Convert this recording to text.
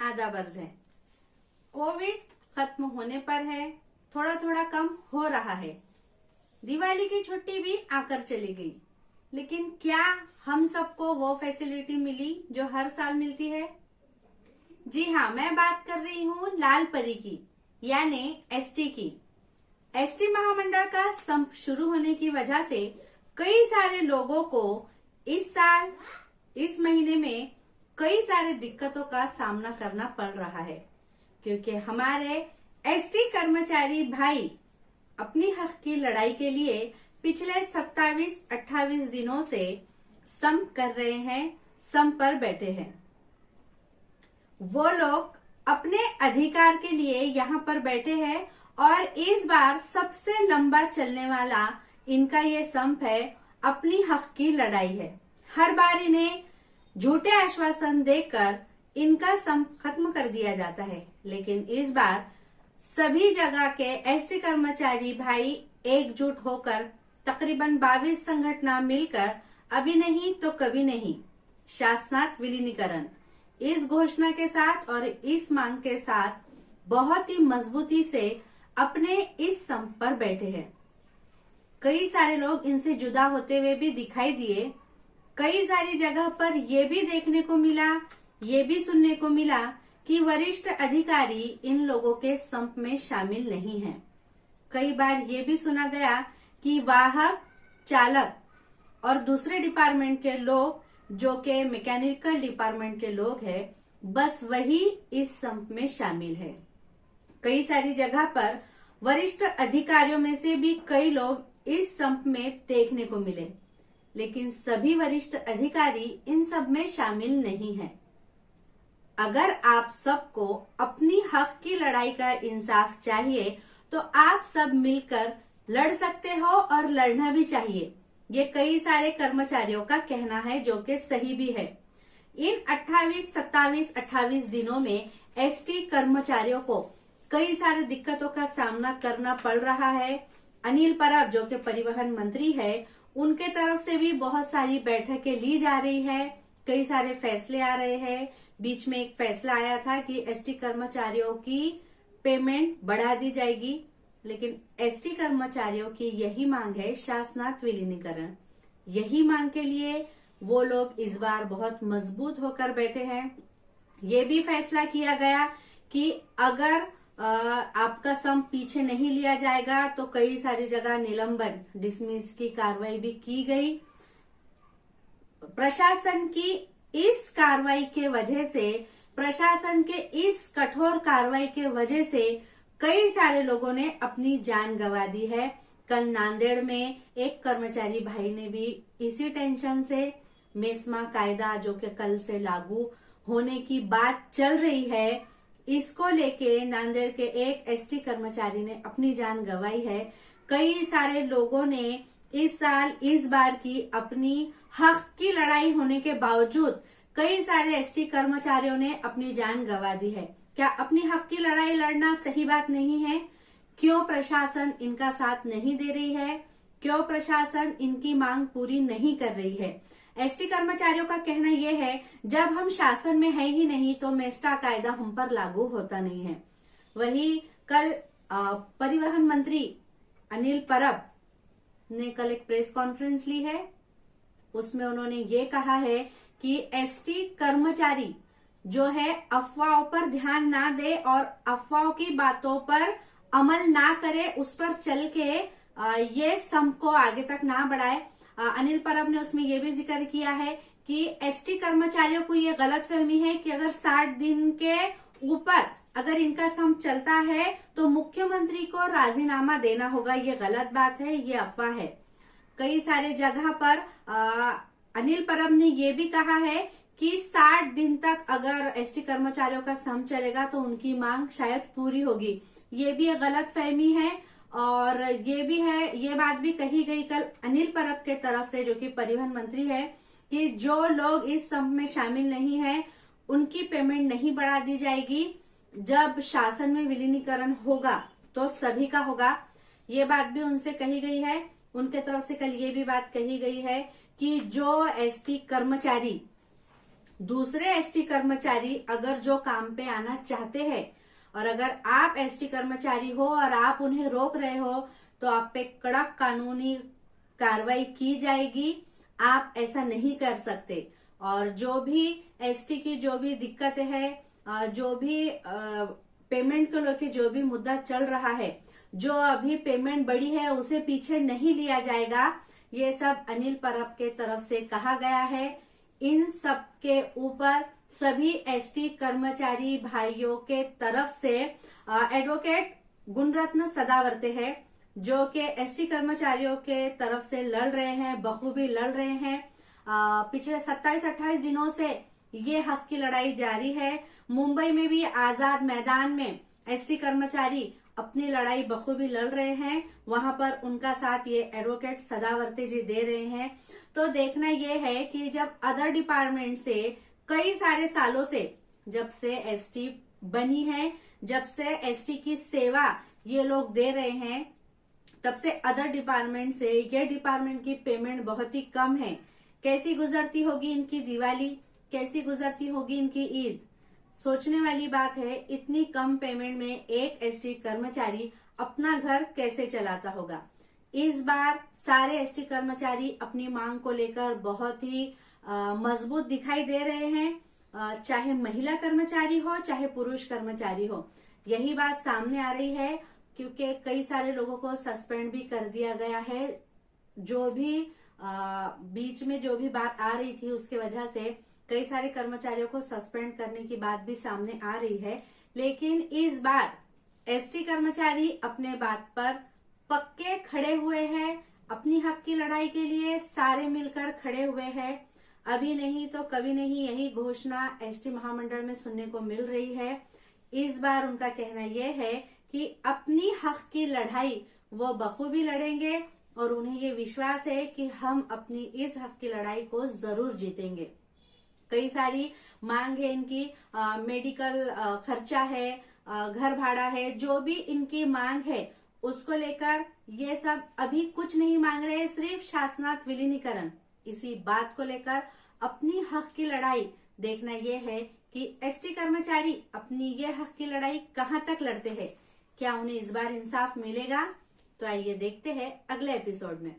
आधा वर्ष है। कोविड खत्म होने पर है, थोड़ा थोड़ा कम हो रहा है। दिवाली की छुट्टी भी आकर चली गई, लेकिन क्या हम सबको वो फैसिलिटी मिली जो हर साल मिलती है? जी हाँ, मैं बात कर रही हूँ लाल परी की, यानी एसटी की। एसटी महामंडल का संप शुरू होने की वजह से कई सारे लोगों को इस साल, इस महीने में कई सारे दिक्कतों का सामना करना पड़ रहा है, क्योंकि हमारे एसटी कर्मचारी भाई अपनी हक की लड़ाई के लिए पिछले 27-28 दिनों से संप कर रहे हैं, संप पर बैठे हैं। वो लोग अपने अधिकार के लिए यहाँ पर बैठे हैं और इस बार सबसे लंबा चलने वाला इनका ये संप है, अपनी हक की लड़ाई है। हर बार इन्हें झूठे आश्वासन देकर इनका संप खत्म कर दिया जाता है, लेकिन इस बार सभी जगह के एसटी कर्मचारी भाई एकजुट होकर तकरीबन 22 संगठन मिलकर अभी नहीं तो कभी नहीं शासनात विलीनीकरण इस घोषणा के साथ और इस मांग के साथ बहुत ही मजबूती से अपने इस संप पर बैठे हैं। कई सारे लोग इनसे जुदा होते हुए भी दिखाई दिए। कई सारी जगह पर ये भी देखने को मिला, ये भी सुनने को मिला कि वरिष्ठ अधिकारी इन लोगों के संप में शामिल नहीं हैं। कई बार ये भी सुना गया कि वाहक चालक और दूसरे डिपार्टमेंट के लोग, जो के मैकेनिकल डिपार्टमेंट के लोग हैं, बस वही इस संप में शामिल है। कई सारी जगह पर वरिष्ठ अधिकारियों में से भी कई लोग इस संप में देखने को मिले, लेकिन सभी वरिष्ठ अधिकारी इन सब में शामिल नहीं हैं। अगर आप सबको अपनी हक की लड़ाई का इंसाफ चाहिए तो आप सब मिलकर लड़ सकते हो और लड़ना भी चाहिए। ये कई सारे कर्मचारियों का कहना है, जो कि सही भी है। इन 28 दिनों में एसटी कर्मचारियों को कई सारे दिक्कतों का सामना करना पड़ रहा है। अनिल परब, जो कि परिवहन मंत्री है, उनके तरफ से भी बहुत सारी बैठकें ली जा रही है, कई सारे फैसले आ रहे हैं। बीच में एक फैसला आया था कि एसटी कर्मचारियों की पेमेंट बढ़ा दी जाएगी, लेकिन एसटी कर्मचारियों की यही मांग है, शासनात विलीनीकरण। यही मांग के लिए वो लोग इस बार बहुत मजबूत होकर बैठे हैं। ये भी फैसला किया गया कि अगर आपका संप पीछे नहीं लिया जाएगा तो कई सारी जगह निलंबन, डिसमिस की कार्रवाई भी की गई। प्रशासन की इस कार्रवाई के वजह से, प्रशासन के इस कठोर कार्रवाई के वजह से कई सारे लोगों ने अपनी जान गंवा दी है। कल नांदेड़ में एक कर्मचारी भाई ने भी इसी टेंशन से मेस्मा कायदा, जो कि कल से लागू होने की बात चल रही है, इसको लेके नांदेड़ के एक एसटी कर्मचारी ने अपनी जान गंवाई है। कई सारे लोगों ने इस साल, इस बार की अपनी हक की लड़ाई होने के बावजूद कई सारे एसटी कर्मचारियों ने अपनी जान गंवा दी है। क्या अपनी हक की लड़ाई लड़ना सही बात नहीं है? क्यों प्रशासन इनका साथ नहीं दे रही है? क्यों प्रशासन इनकी मांग पूरी नहीं कर रही है? एसटी कर्मचारियों का कहना यह है, जब हम शासन में है ही नहीं तो मेस्टा कायदा हम पर लागू होता नहीं है। वही कल परिवहन मंत्री अनिल परब ने कल एक प्रेस कॉन्फ्रेंस ली है, उसमें उन्होंने ये कहा है कि एसटी कर्मचारी जो है अफवाहों पर ध्यान ना दे और अफवाहों की बातों पर अमल ना करे, उस पर चल के ये संप को आगे तक ना बढ़ाए। अनिल परब ने उसमें ये भी जिक्र किया है कि एसटी कर्मचारियों को ये गलतफहमी है कि अगर 60 दिन के ऊपर अगर इनका संप चलता है तो मुख्यमंत्री को राजीनामा देना होगा। ये गलत बात है, ये अफवाह है। कई सारे जगह पर अनिल परब ने ये भी कहा है कि 60 दिन तक अगर एसटी कर्मचारियों का संप चलेगा तो उनकी मांग शायद पूरी होगी। ये भी एक गलतफहमी है और ये भी है, ये बात भी कही गई कल अनिल परब के तरफ से, जो कि परिवहन मंत्री है, कि जो लोग इस संप में शामिल नहीं है उनकी पेमेंट नहीं बढ़ा दी जाएगी। जब शासन में विलीनीकरण होगा तो सभी का होगा। ये बात भी उनसे कही गई है। उनके तरफ से कल ये भी बात कही गई है कि जो एसटी कर्मचारी दूसरे एसटी कर्मचारी अगर जो काम पे आना चाहते हैं और अगर आप एसटी कर्मचारी हो और आप उन्हें रोक रहे हो तो आप पे कड़क कानूनी कार्रवाई की जाएगी। आप ऐसा नहीं कर सकते। और जो भी एसटी की जो भी दिक्कतें है, जो भी पेमेंट को लेकर जो भी मुद्दा चल रहा है, जो अभी पेमेंट बढ़ी है उसे पीछे नहीं लिया जाएगा। ये सब अनिल परब के तरफ से कहा गया है। इन सब के ऊपर सभी एसटी कर्मचारी भाइयों के तरफ से एडवोकेट गुणरत्न सदावर्ते हैं, जो कि एसटी कर्मचारियों के तरफ से लड़ रहे हैं, बखूबी लड़ रहे हैं। पिछले 27-28 दिनों से ये हक की लड़ाई जारी है। मुंबई में भी आजाद मैदान में एसटी कर्मचारी अपनी लड़ाई बखूबी लड़ रहे हैं। वहां पर उनका साथ ये एडवोकेट सदावर्ते जी दे रहे हैं। तो देखना ये है कि जब अदर डिपार्टमेंट से कई सारे सालों से, जब से एसटी बनी है, जब से एसटी की सेवा ये लोग दे रहे हैं, तब से अदर डिपार्टमेंट से ये डिपार्टमेंट की पेमेंट बहुत ही कम है। कैसी गुजरती होगी इनकी दिवाली, कैसी गुजरती होगी इनकी ईद, सोचने वाली बात है। इतनी कम पेमेंट में एक एसटी कर्मचारी अपना घर कैसे चलाता होगा। इस बार सारे एसटी कर्मचारी अपनी मांग को लेकर बहुत ही मजबूत दिखाई दे रहे हैं। चाहे महिला कर्मचारी हो चाहे पुरुष कर्मचारी हो, यही बात सामने आ रही है। क्योंकि कई सारे लोगों को सस्पेंड भी कर दिया गया है। जो भी बीच में जो भी बात आ रही थी उसके वजह से कई सारे कर्मचारियों को सस्पेंड करने की बात भी सामने आ रही है। लेकिन इस बार एसटी कर्मचारी अपने बात पर पक्के खड़े हुए हैं। अपनी हक की लड़ाई के लिए सारे मिलकर खड़े हुए हैं। अभी नहीं तो कभी नहीं, यही घोषणा एसटी महामंडल में सुनने को मिल रही है। इस बार उनका कहना यह है कि अपनी हक की लड़ाई वो बखूबी लड़ेंगे और उन्हें ये विश्वास है कि हम अपनी इस हक की लड़ाई को जरूर जीतेंगे। कई सारी मांग है इनकी, मेडिकल खर्चा है, घर भाड़ा है, जो भी इनकी मांग है उसको लेकर ये सब अभी कुछ नहीं मांग रहे, सिर्फ शासनार्थ विलीनीकरण, इसी बात को लेकर अपनी हक की लड़ाई। देखना ये है कि एसटी कर्मचारी अपनी ये हक की लड़ाई कहां तक लड़ते हैं। क्या उन्हें इस बार इंसाफ मिलेगा? तो आइए देखते हैं अगले एपिसोड में।